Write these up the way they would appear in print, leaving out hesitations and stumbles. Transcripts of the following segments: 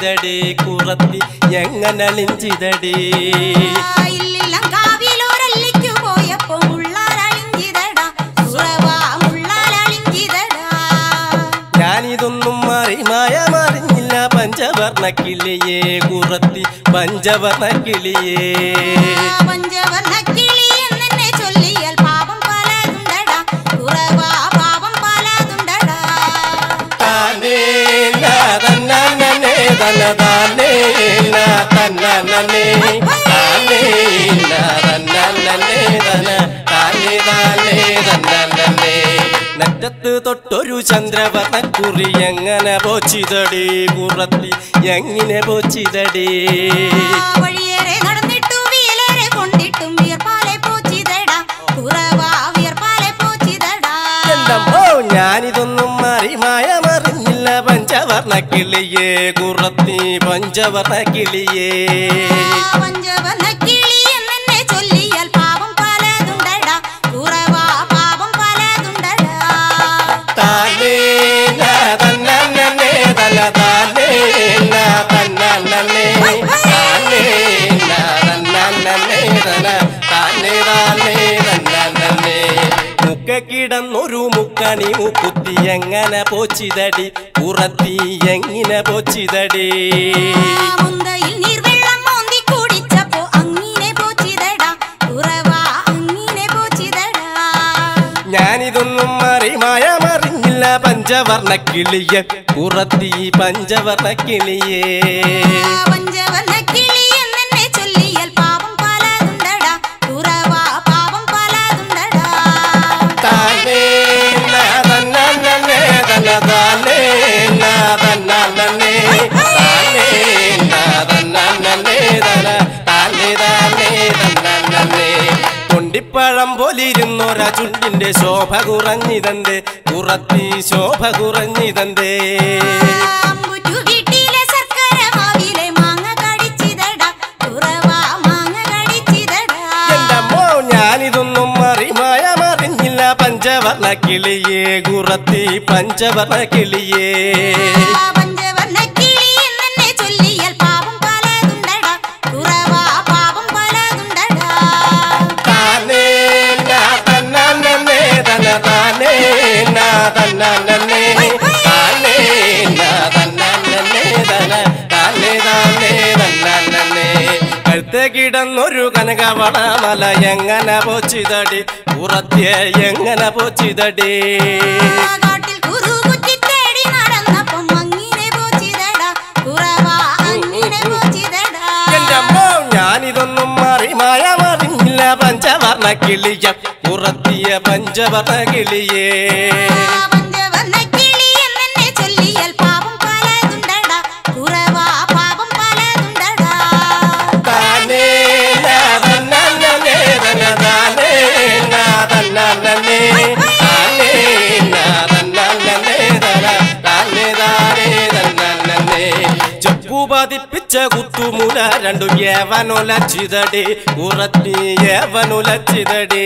പോച്ചിതടി കുറത്തി എങ്ങനലിഞ്ചിതടി ഞാനിതൊന്നും മറിമായ മറിഞ്ഞില്ല പഞ്ചവർണ്ണ കിളിയേ കുറത്തി പഞ്ചവർണ്ണ കിളിയേ പഞ്ചവർണ്ണ കിളി എന്നെ ചൊല്ലിയാൽ പാപം പലതുണ്ടടാ കുറവാ പാപം പലതുണ്ടടാ താനേ തന്നേ തന്നേ തന്നേ താനേ തന്നേ നെറ്റത്ത് തൊട്ടൊരു ചന്ദ്രവർണ്ണക്കുറി എങ്ങനെ പോച്ചിതടി കുറത്തി എങ്ങനെ പോച്ചിതടി വഴിയേറെ നടന്നിട്ടു വീലേറെ കൊണ്ടിട്ടും വിയർപ്പാലെ പോച്ചിതടാ കുറവാ വിയർപ്പാലെ പോച്ചിതടാ എന്തമ്മോ ഞാനിതൊന്നും മറിമായ മറിഞ്ഞില്ല പഞ്ചവർണ്ണ കിളിയേ കുറത്തി പഞ്ചവർണ്ണ കിളിയേ പഞ്ചവർണ്ണ കിളി എന്നെ ചൊല്ലിയാൽ പാപം പലതുണ്ടടാ കുറവാ പാപം പലതുണ്ടടാ താനേ തന്നേ തന്നേ മുക്കക്കിടന്നൊരു മുക്കണി മുക്കുത്തി എങ്ങനെ പോച്ചിതടി കുറത്തി എങ്ങനെ പോച്ചിതടി മുന്തയിൽ നീർവെള്ളം മോന്തി കുടിച്ചപ്പോ അങ്ങനെ പോച്ചിതടാ കുറവാ അങ്ങനെ പോച്ചിതടാ ഞാനിതൊന്നും മറിമായ മറിഞ്ഞില്ല പഞ്ചവർണ്ണ കിളിയെ കുറത്തി പഞ്ചവർണ്ണ കിളിയേ പഞ്ചവർണ്ണ കിളി എന്നെ ചൊല്ലിയാൽ പാപം പലതുണ്ടടാ കുറവാ പാപം പലതുണ്ടടാ താനേ കൊണ്ടിപ്പഴം പോലിരുന്നൊരാ ചുണ്ടിന്റെ ശോഭ കുറഞ്ഞിതന്തേ കുറത്തി ശോഭ കുറഞ്ഞിതന്തേ വീട്ടിലെ ശർക്കര മാവിലെ മാങ്ങ കടിച്ചിതടാ കുറവാ മാങ്ങ കടിച്ചിതടാ എന്തമ്മോ ഞാനിതൊന്നും മറിമായ മറിഞ്ഞില്ല പഞ്ചവർണ്ണ കിളിയേ കുറത്തി പഞ്ചവർണ്ണ കിളിയേ പഞ്ചവർണ്ണ കിളി എന്നെ ചൊല്ലിയാൽ പാപം പലതുണ്ടടാ കുറവാ പാപം പലതുണ്ടടാ താനേ കഴുത്തെ കിടന്നൊരു കനകവളമല എങ്ങനെ പോച്ചിതടി കുറത്തിയ എങ്ങനെ പോച്ചിതടി കാട്ടിൽ കുരു കുറ്റി തേടി നടന്നപ്പം അങ്ങനെ പോച്ചിതടാ കുറവാ അങ്ങനെ പോച്ചിതടാ എന്തമ്മോ ഞാനിതൊന്നും മറിമായ മറിഞ്ഞില്ല പഞ്ചവർണ്ണ കിളിയ കുറത്തിയ പഞ്ചവർണ്ണ കിളിയേ പഞ്ചവർണ്ണ കിളി എന്നെ ചൊല്ലിയാൽ പാപം പലതുണ്ടടാ കുറവാ പാപം പലതുണ്ടടാ താനേ ചെപ്പു പതിപ്പിച്ച കുത്തുമുല രണ്ടും ഏവനൊലച്ചിതടി കുറത്തി ഏവനൊലച്ചിതടി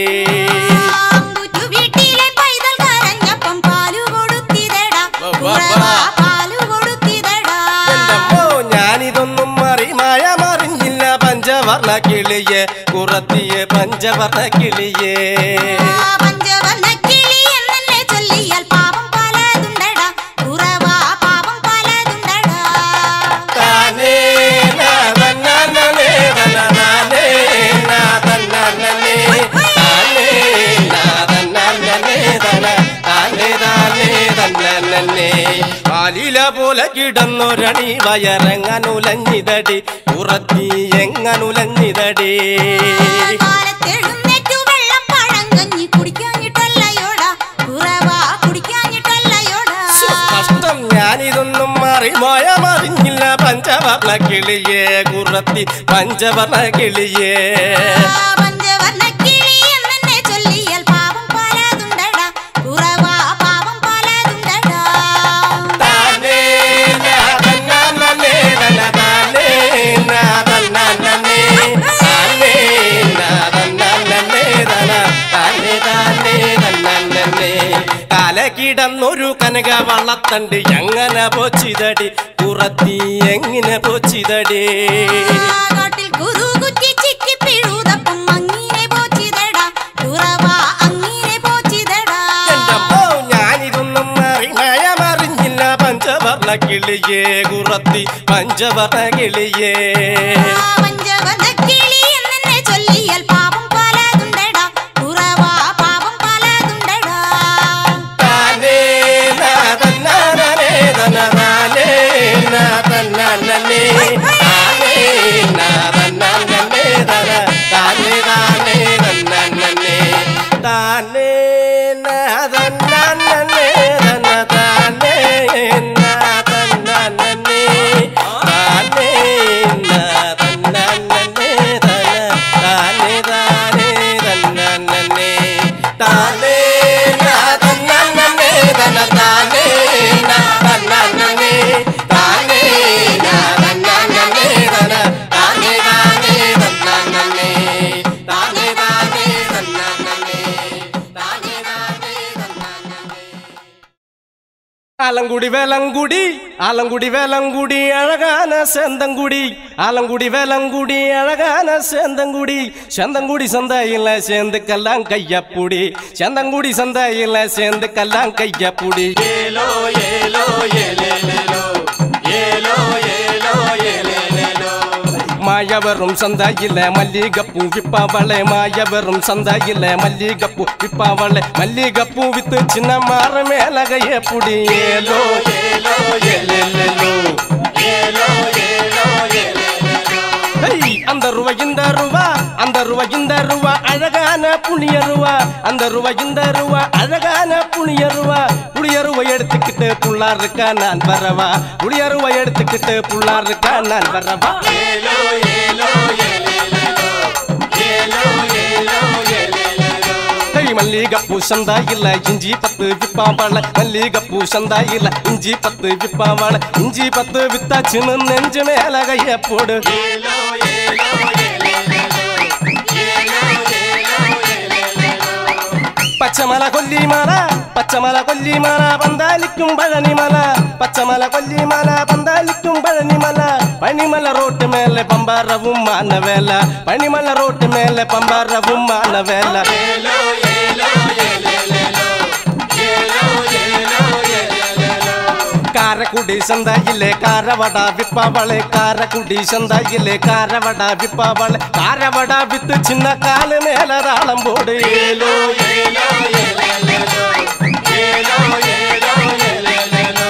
വീട്ടിലെ പൈതൽ കരഞ്ഞപ്പം പാലു കൊടുത്തിതടാ കുറവാ പാലു കൊടുത്തിതടാ എന്തമ്മോ ഞാനിതൊന്നും മറിമായ മറിഞ്ഞില്ല പഞ്ചവർണ്ണ കിളിയെ കുറത്തിയ പഞ്ചവർണ്ണ കിളിയേ പഞ്ചവർണ്ണ കിളി എന്നെ ചൊല്ലിയാൽ പാപം പലതുണ്ടടാ കുറവാ പാപം പലതുണ്ടടാ താനേ ആലില പോലെ കിടന്നൊരണി വയറെങ്ങനുലഞ്ഞിതടി കുറത്തി എങ്ങനുലഞ്ഞിതടി കാലത്തെഴുന്നേറ്റു വെള്ളപ്പഴം കഞ്ഞി കുടിക്കാഞ്ഞിട്ടല്ലയോടാ കുറവാ കുടിക്കാഞ്ഞിട്ടല്ലയോടാ കഷ്ടം ഞാനിതൊന്നും മറിമായ മറിഞ്ഞില്ല പഞ്ചവർണ്ണ കിളിയേ കുറത്തി പഞ്ചവർണ്ണ കിളിയേ പഞ്ചവർണ്ണ കിളി എന്നെ ചൊല്ലിയാൽ പാപം പലതുണ്ടടാ കുറവാ പാപം പലതുണ്ടടാ താനേ കാല കിടന്നൊരു കനക വള്ളത്തണ്ട് എങ്ങനെ പോച്ചിതടി കുറത്തി എങ്ങനെ പോച്ചിതടേ കാട്ടിൽ കുരു കുറ്റി ചിക്കി പിഴുതപ്പം അങ്ങനെ പോച്ചിതടാ കുറവാ അങ്ങനെ പോച്ചിതടാ ഞാനിതൊന്നും മറിഞ്ഞില്ല പഞ്ചവർണ്ണ കിളിയേ കുറത്തി പഞ്ചവർണ്ണ കിളിയേ പഞ്ചവർണ്ണ കിളി എന്നെ ചൊല്ലിയാൽ പാപം പലതുണ്ടടാ കുറവാ പാപം പലതുണ്ടടാ താനേ നാദനനേ തനനാനേ നാദനനേ താനേ നാദനനേ തന താനേ താനേ തനനേ താനേ നാദനനേ തന താനേ നാദനനേ താനേ നാദനനേ തന താനേ താനേ തനനേ താനേ നാദനനേ തന താനേ നാദനനേ താനേ നാദനനേ തന താനേ താനേ തനനേ താനേ താനേ തനനേ താനേ താനേ തനനേ ആലങ്കുടി വേലങ്കുടി ആലങ്കുടി വേലങ്കുടി അഴകാന சேந்தங்குடி ஆலங்குடி வேலங்குடி அழகான சேந்தங்குடி சேந்தங்குடி சந்தையில சேர்ந்துக்கெல்லாம் கையப்புடி சேந்தங்குடி சந்தையில சேர்ந்துக்கெல்லாம் கையப்புடி ஏலோ ஏலோ ஏலேலேலோ ஏலோ ஏலோ ஏலேலேலோ மாயவரும் சந்தையில மல்லிகப்பூ விப்பாவளை மாயவரும் சந்தையில மல்லிகப்பூ விப்பாவளை மல்லிகப்பூ வித்து சின்ன மாற மேல கையப்புடி ஏலோ ஏலோ ஏலேலேலோ ஏலோ ஏலோ ஏலேலேலோ அந்த ரூபா இந்த ரூபா அந்த ரூபா இந்த ரூபா அழகான புளிய ரூபா அந்த ரூபா இந்த ரூபா அழகான புளிய ரூபா புளிய ரூபா எடுத்துக்கிட்டு புள்ளார் இருக்கா நான் வரவா புளிய ரூபா எடுத்துக்கிட்டு புள்ளார் இருக்கா நான் வரவா ஏலோ ஏலோ ஏலேலேலோ ஏலோ ஏலோ ஏலேலேலோ மல்லிகப்பூ சந்தாயில இஞ்சி 10 விப்பாவளை மல்லிகப்பூ சந்தாயில இஞ்சி 10 விப்பாவளை இஞ்சி 10 வித்தாச்சுன்னு நெஞ்சு மேல கைய போடு ஏலோ ஏலோ പച്ചമല കൊല്ലിമല പച്ചമല കൊല്ലിമല പന്താലിക്കും പഴനിമല പച്ചമല കൊല്ലിമല പന്താലിക്കും പഴനിമല പണിമല റോട്ട് മേലെ പമ്പാറവും മാനവേല പണിമല റോട്ട് മേലെ പമ്പാറവും മാനവേല കാരക്കുടി സന്തായിലെ കാരവട വിപ്പാവളെ കാരക്കുടി സന്തായിലെ കാരവട വിപ്പാവളെ കാരവട വിത്ത് ചിന്ന കാല് മേലെ താളം പോട് ഏലോ ഏലോ ഏലേലേലോ ഏലോ ഏലോ ഏലേലേലോ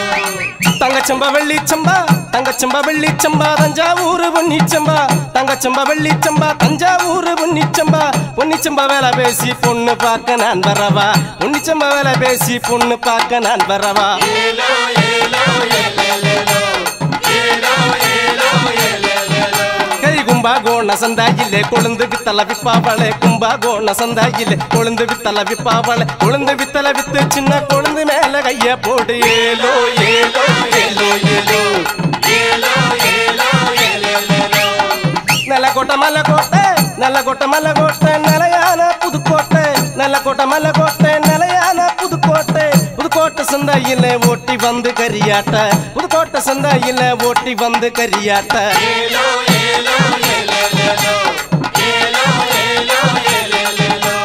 തങ്കച്ചമ്പ വെള്ളിച്ചമ്പ തങ്കച്ചമ്പ വെള്ളിച്ചമ്പ തഞ്ചാവൂർ പൊന്നിച്ചമ്പ തങ്കച്ചമ്പ വെള്ളിച്ചമ്പ തഞ്ചാവൂർ പൊന്നിച്ചമ്പ പൊന്നിച്ചമ്പ വേല പേശി പൊണ്ണ് പാക്ക ഞാൻ വരവാ പൊന്നിച്ചമ്പ വേല പേശി പൊണ്ണ് പാക്ക ഞാൻ വരവാ ഏലോ ഏലോ ഏലേലേലോ ഏലോ ഏലോ ഏലേലേലോ കൈ കുംഭകോണ സന്തായിലെ കൊളുന്ത് വിത്തല വിപ്പാവളെ കുംഭകോണ സന്തായിലെ കൊളുന്ത് വിത്തല വിപ്പാവളെ കൊളുന്ത് വിത്തല വിത്ത് ചിന്ന കൊളുന്ത് മേലെ കയ്യ പോട് ഏലോ ഏലോ ഏലോ ഏലോ ഏലോ ഏലോ ഏലേലേലോ നല്ലകോട്ട മലകോട്ടെ നല്ലകോട്ട മലകോട്ടെ നിലയാന പുതുക്കോട്ടെ നല്ലകോട്ട മലകോട്ടെ നിലയാന പുതുക്കോട്ടെ புதுக்கோட்டை சந்தையில ஓட்டி வந்து கரியாட்ட புதுக்கோட்டை சந்தையில ஓட்டி வந்து கரியாட்ட ஏலோ ஏலோ ஏலேலேலோ ஏலோ ஏலோ ஏலேலேலோ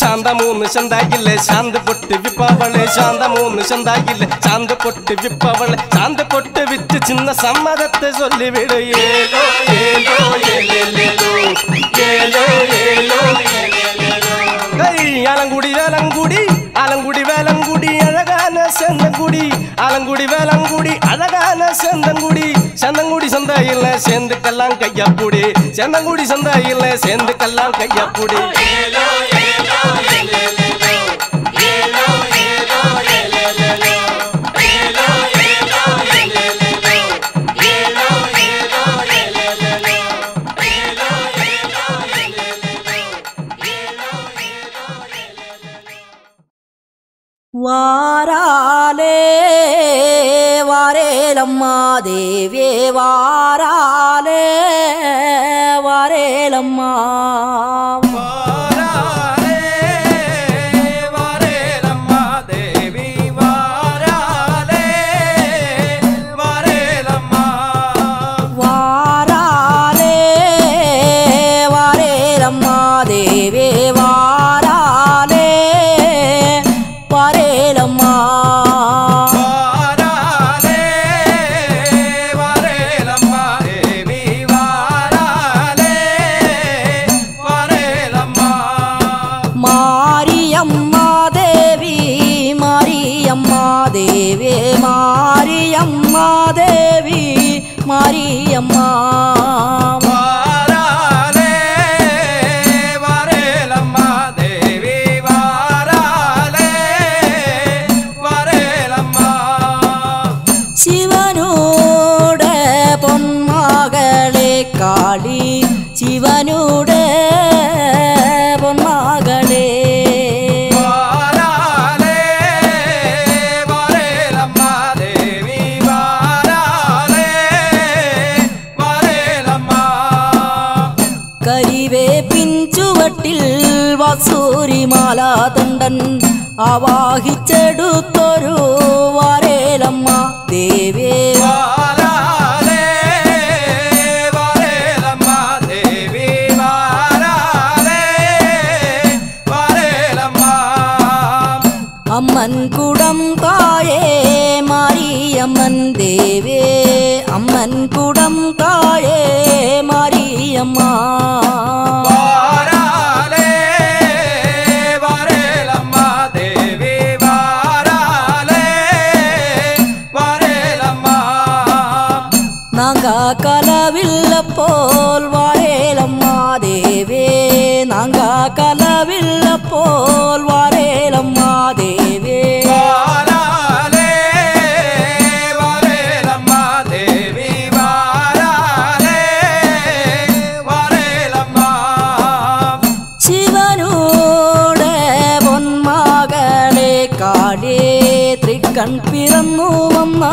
சாந்த மூணு சந்தாயில சாந்து பொட்டு விப்பாவளை சாந்த மூணு சந்தாயில சாந்து பொட்டு விப்பாவளை சாந்து பொட்டு வித்து சின்ன சம்மதத்தை சொல்லிவிடு ஏலோ ஏலோ ஏலேலேலோ ஏலோ ஏலோ ஏலேலேலோ ஆலங்குடி வேலங்குடி ஆலங்குடி வேலங்குடி அழகான சேந்தங்குடி ஆலங்குடி வேலங்குடி அழகான சேந்தங்குடி சேந்தங்குடி சந்தையில சேர்ந்துக்கெல்லாம் கையப்புடி சேந்தங்குடி சந்தையில சேர்ந்துக்கெல்லாம் கையப்புடி ஏலோ ஏலோ ஏலேலேலோ ஏலோ ஏலோ ஏலேலேலோ ஏலோ ஏலோ ஏலேலேலோ ஏலோ ஏலோ ஏலேலேலோ ஏலோ ஏலோ வாராலே வாரேலம்மா தேவியே வாராலே வாரேலம்மா വാരാലേ വരേലമ്മ ദേവി വാരാലേ വരേലമ്മ ശിവനോട് പൊന്മകളെ കാളി ശിവനോട് പൊന്മകളെ വാരാലേ വരേലമ്മ ദേവി വാരാലേ വരേലമ്മ കരിവേപ്പിൻ ചുവട്ടിൽ വസൂരിമാല തണ്ടൻ ആവാഹിച്ചെടുത്തൊരു വരേലമ്മ ദേവേ വാരാലേ വരേലമ്മ ദേവി വാരാലേ വരേലമ്മ അമ്മൻ കുടം താഴെ മാരിയമ്മൻ ദേവേ അമ്മൻ കുടം താഴെ മാരിയമ്മ വാരാലേ വരേലമ്മ ദേവി വാരാലേ വരേലമ്മ നാങ്കാക്കലവില്ലപ്പോൾ വരേലമ്മ ദേവേ നാങ്കാക്കലവില്ലപ്പോൾ വരേലമ്മ ദേവേ വാരാലേ വരേലമ്മ ദേവി വാരാലേ വരേലമ്മ ശിവനോട് പൊന്മകളെ കാളേ തൃക്കൺ പിറന്നു വന്ന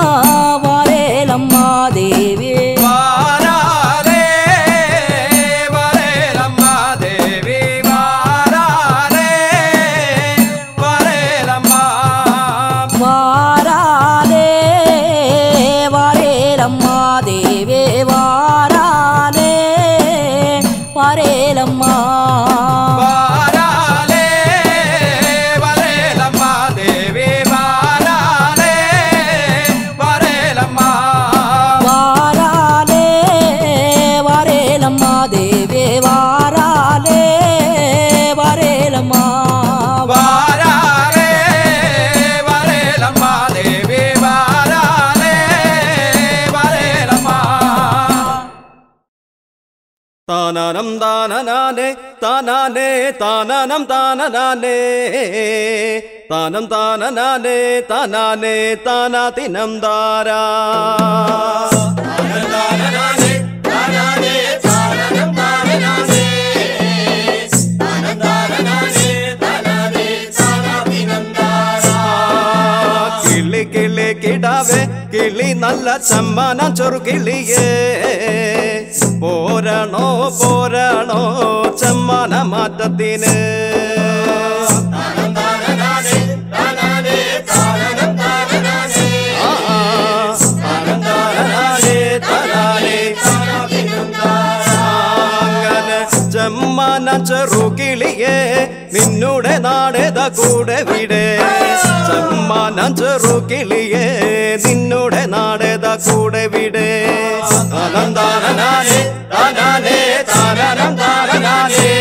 വരേലമ്മ ദേവേ വാരാലേ വരേലമ്മ ദേവി വാരാലേ വരേലമ്മ വാരാലേ വരേലമ്മ ദേവേ വാരാലേ വരേലമ്മ വാരാലേ വരേലമ്മ ദേവി വാരാലേ വരേലമ്മ വാരാലേ വരേലമ്മ ദേവേ വാരാലേ വരേലമ്മ വാരാലേ വരേലമ്മ ദേവി വാരാലേ വരേലമ്മ താനനം താനനാനേ താനാനേ താനനം താനനാനേ താനം താനനാനേ താനാനേ താനാതിനം താരാ കിളി കിളി കിടാവേ കിളി നല്ല ചമ്മനം ചൊറുകിളിയേ പോരണോ പോരണോ ചമ്മന മാറ്റത്തിന് അങ്ങനെ ചമ്മന ചെറുകിളിയേ നിന്നുടെ നാടേത കൂടെ വിടെ ചമ്മന ചെറുകിളിയേ നിന്നുടെ നാടേത കൂടെ വിടെ താനന്താനനാനേ താനാനേ താനനം താനനാനേ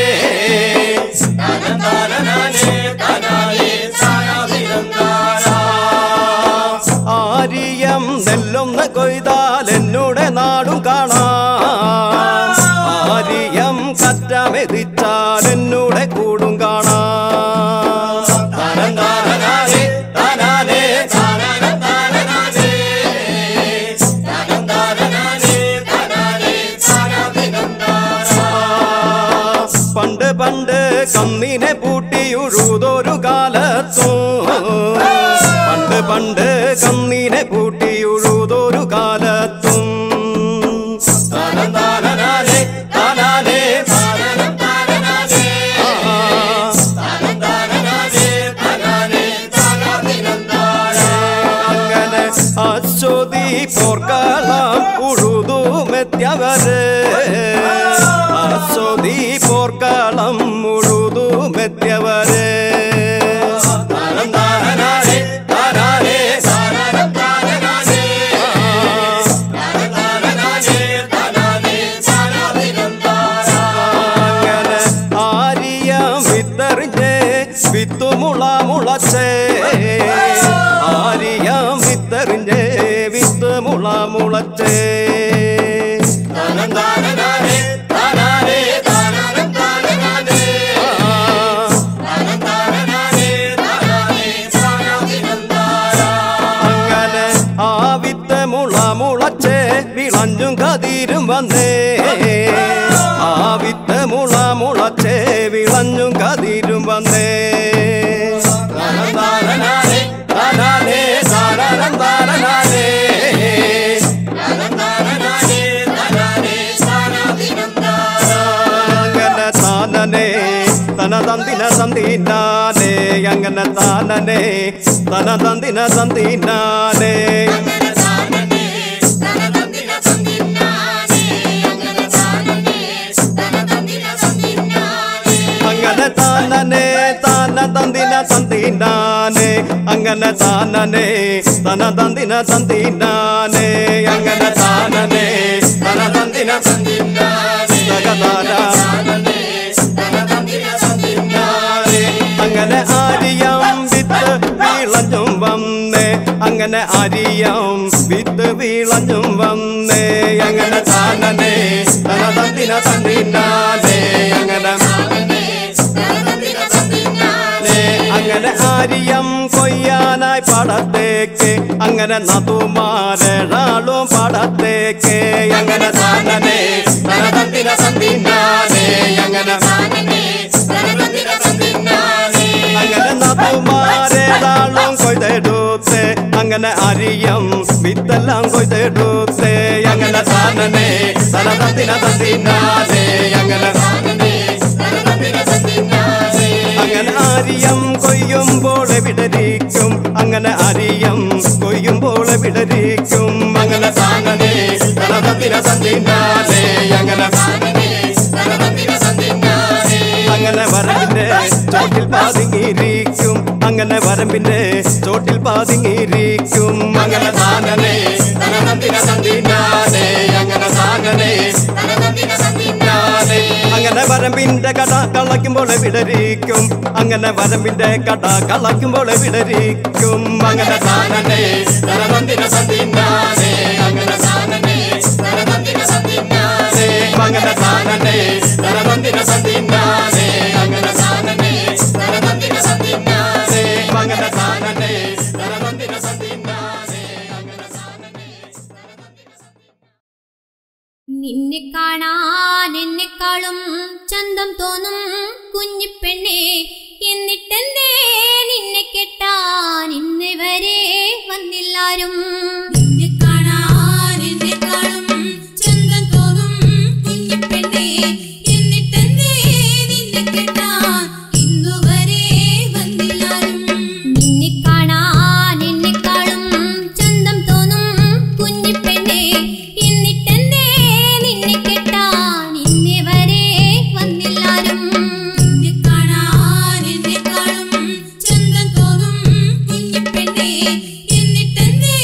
ആരിയം നെല്ലൊന്ന് കൊയ്താൽ എന്നുടെ നാടും കാണാം ആരിയം കറ്റമെതിച്ചാൽ എന്നുടെ കൂടും കാണാം താനന്താനനാനേ താനാനേ പണ്ട് പണ്ട് കന്നിനെ പൂട്ടിയുഴുതൊരു കാലത്തും പണ്ട് പണ്ട് കന്നിനെ പൂട്ടിയുഴുതൊരു കാലത്തും താനന്താനനാനേ താനാനേ അങ്ങനെ അശ്വതി പോർക്കളം ഉഴുതുമെത്തിയവര് അശ്വതി പോർക്കളം ഉഴുതുമെത്തിയവര് താനന്താനനാനേ താനാനേ അങ്ങനെ ആരിയം വിത്തെറിഞ്ഞ് വിത്തുമുള മുളച്ചേ ആരിയം വിത്തെറിഞ്ഞ് വിത്തുമുള മുളച്ചേ കതിരും വന്നേ ആ വിത്ത് മുള മുളച്ചേ വിളഞ്ഞും കതിരും വന്നേ താനേ താനേ താനേ താനേ അങ്ങനെ താനേ തനതന്തിന തന്തിനാനേ അങ്ങനെ താനേ തനതന്തിന തന്തിനാനേ അങ്ങനെ താനേ തനതന്തിന തന്തിനാനേ അങ്ങനെ താനേ തനതന്തിന തന്തിനാനേ അങ്ങനെ താനേ തനതന്തിന തന്തിനാനേ അങ്ങനെ ആരിയം വിത്ത് വീളഞ്ഞും വന്നേ അങ്ങനെ ആരിയം വിത്ത് വീളഞ്ഞും വന്നേ അങ്ങനെ താനേ തനതന്തിന തന്തിനാനേ അങ്ങനെ അങ്ങനെ ആരിയം കൊയ്യാനായി പാടത്തേക്ക് അങ്ങനെ നതുമാരേഴാളും പാടത്തേക്ക് അങ്ങനെ താനേ തനതന്തിന തന്തിനാനേ അങ്ങനെ അങ്ങനെ നതുമാരേഴാളും കൊയ്തെടുത്തേ അങ്ങനെ അരിയം വിത്തെല്ലാം കൊയ്തെടുത്തേ അങ്ങനെ താനേ തനതന്തിന തന്തിനാനേ അങ്ങനെ അങ്ങനെ ആരിയം കൊയ്യുമ്പോൾ വിടരിക്കും അങ്ങനെ ആരിയം കൊയ്യുമ്പോൾ വിടരിക്കും അങ്ങനെ താനേ തനതന്തിന തന്തിനാനേ അങ്ങനെ അങ്ങനെ വരമ്പിന്റെ ചോട്ടിൽ പാതിങ്ങിയിരിക്കും അങ്ങനെ വരമ്പിന്റെ ചോട്ടിൽ പാതിങ്ങിയിരിക്കും അങ്ങനെ താനേ തനതന്തിന തന്തിനാനേ അങ്ങനെ താനേ അങ്ങനെ വരമ്പിന്റെ കട കളയ്ക്കുമ്പോൾ വിടരിക്കും അങ്ങനെ വരമ്പിന്റെ കട കളയ്ക്കുമ്പോൾ വിടരിക്കും അങ്ങനെ താനേ തനതന്തിന തന്തിനാനേ അങ്ങനെ താനേ അങ്ങനെ താനേ തനതന്തിന തന്തിനാനേ അങ്ങനെ താനേ തനതന്തിന തന്തിനാനേ അങ്ങനെ താനേ തനതന്തിന തന്തിനാനേ അങ്ങനെ താനേ. നിന്നെ കാണാൻ എന്നെക്കാളും ചന്തം തോന്നും കുഞ്ഞിപ്പെണ്ണെ എന്നിട്ടെന്തേ നിന്നെ കെട്ടാൻ ഇന്ന് വരെ വന്നില്ലാരും നിന്നെ കാണാൻ എന്നെക്കാളും ചന്തം തോന്നും കുഞ്ഞിപ്പെണ്ണെ എന്നിട്ടെന്തേ നിന്നെ കെട്ടാൻ ഇന്നു വരെ വന്നില്ലാരും നിന്നെ കാണാൻ എന്നെക്കാളും ചന്തം തോന്നും കുഞ്ഞിപ്പെണ്ണെ എന്നിട്ടെന്തേ നിന്നെ കെട്ടാൻ ഇന്നേ വരെ വന്നില്ലാരും നിന്നെ കാണാൻ എന്നെക്കാളും ചന്തം തോന്നും കുഞ്ഞിപ്പെണ്ണെ എന്നിട്ടെന്തേ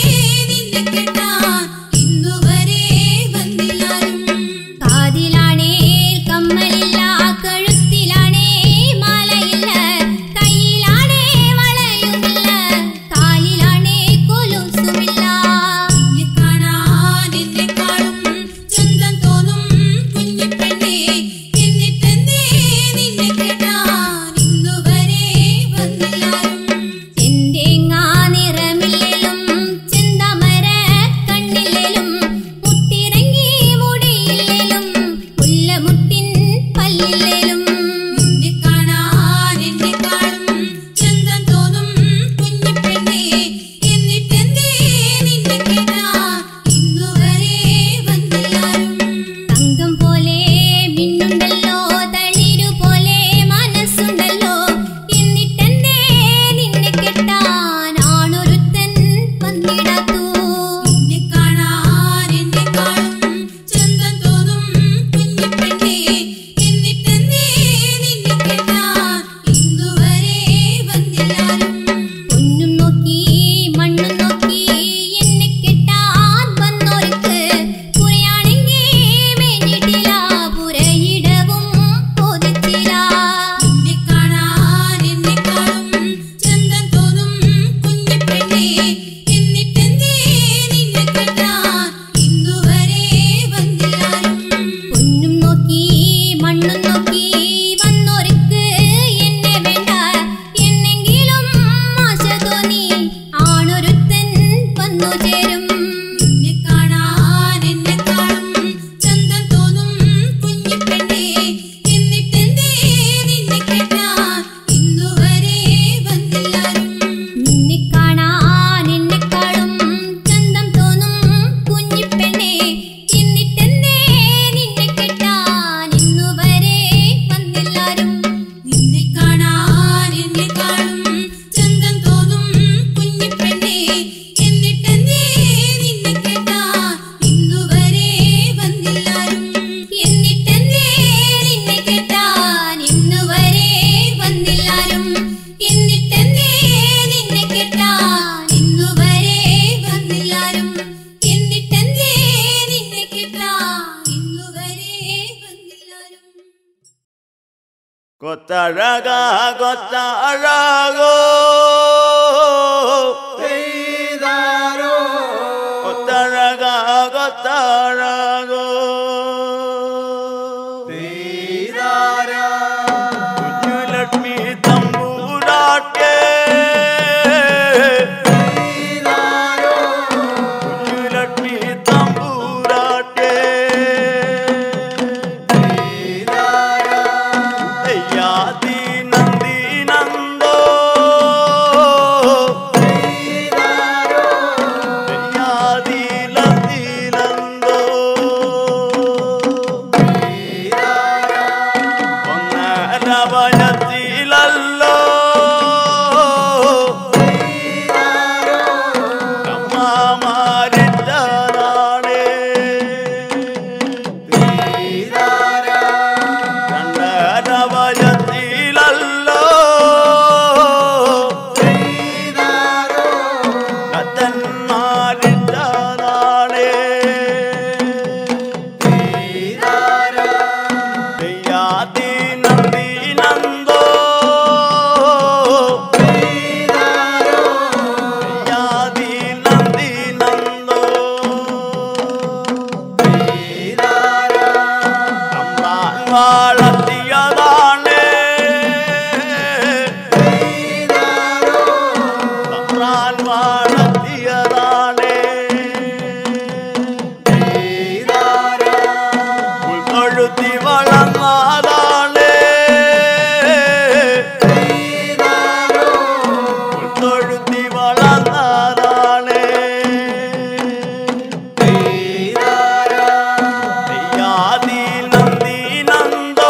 Gotaraga, Gotarago, Gotaraga, Gotarago, would you let me tamburate? Would you let me tamburate? Yadi Nandi Nando, Yadi Nandi Nando, Onna Vayati Lallo, Kama Maritarane, Kanda Vayati Lallo, Katan Maritarane, Yadi Nandi Nando, Yadi Nandi Nando, Amran Valatiyadane, Amran Valatiyadane, Ultoluthi Valangadane, Ultoluthi Valangadane, Yadi Nandi Nando,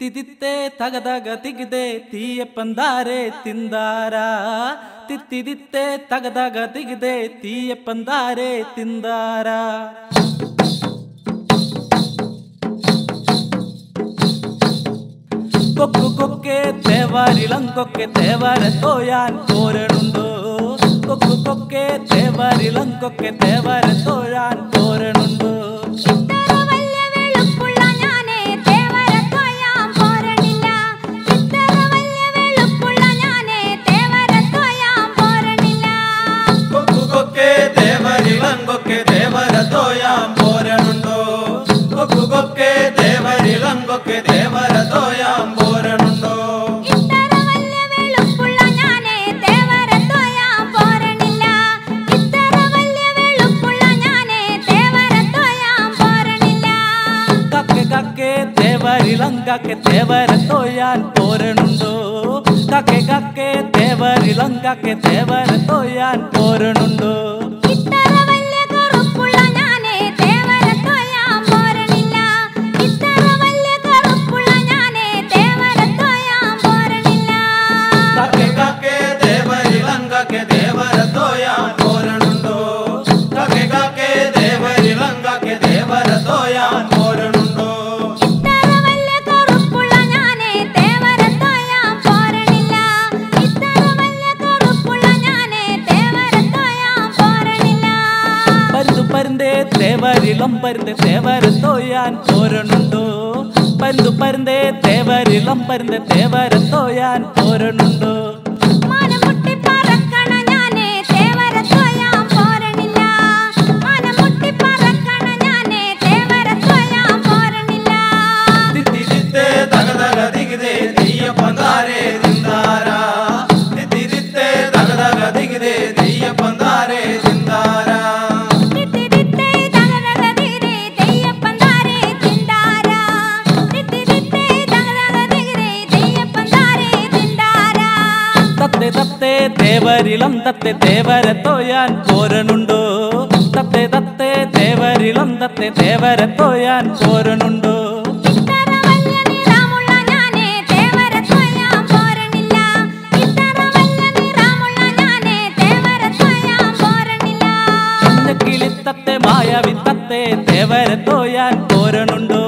തിത്തിതിത്തേ തകതക തികിതേ തീയപ്പന്താരേ തിന്താരാ തിത്തിതിത്തേ തകതക തികിതേ തീയപ്പന്താരേ തിന്താരാ കൊക്കു കൊക്കെ തേവാരിളങ്കൊക്കെ തേവാര തോയാൻ പോരണുണ്ടോ കൊക്കു കൊക്കെ തേവാരിളങ്കൊക്കെ തേവാര തോയാൻ പോരണുണ്ടോ ൊക്കെ ദേവര തോയാൻ പോരണുണ്ടോ കൊക്കെ ദേവരിളങ്കൊക്കെ ദേവര തോയാൻ പോരണുണ്ടോ ദേവരിളങ്കൊക്കെ ദേവര തോയാൻ പോരണുണ്ടോ കക്കെ കക്കെ ദേവരിളങ്കൊക്കെ ദേവര തോയാൻ പോരണുണ്ടോ തേവരിളം പരുന്തേ തേവര തോയാൻ പോരണുണ്ടോ പരുന്തു പരുന്തേ തേവരിളം പരുന്തേ തേവര തോയാൻ പോരണുണ്ടോ തിത്തിതിത്തേ തകതക ദിഗിതേ തീയപ്പന്താരേ തിന്താരാ തിത്തിതിത്തേ തകതക ദിഗിതേ തീയപ്പന്താരേ തിന്താരാ തത്തേ തേവരിളം തത്തേ തേവര തോയാൻ പോരണുണ്ടോ തത്തേ തത്തേ തേവരിളം തത്തേ തേവര തോയാൻ പോരണുണ്ടോ മഞ്ഞക്കിളിത്തത്തെ മായാവിത്തത്തെ തേവര തോയാൻ പോരണുണ്ടോ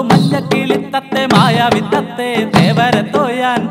മഞ്ഞക്കിളിത്തത്തെ മായാവിത്തത്തെ തേവര തോയാൻ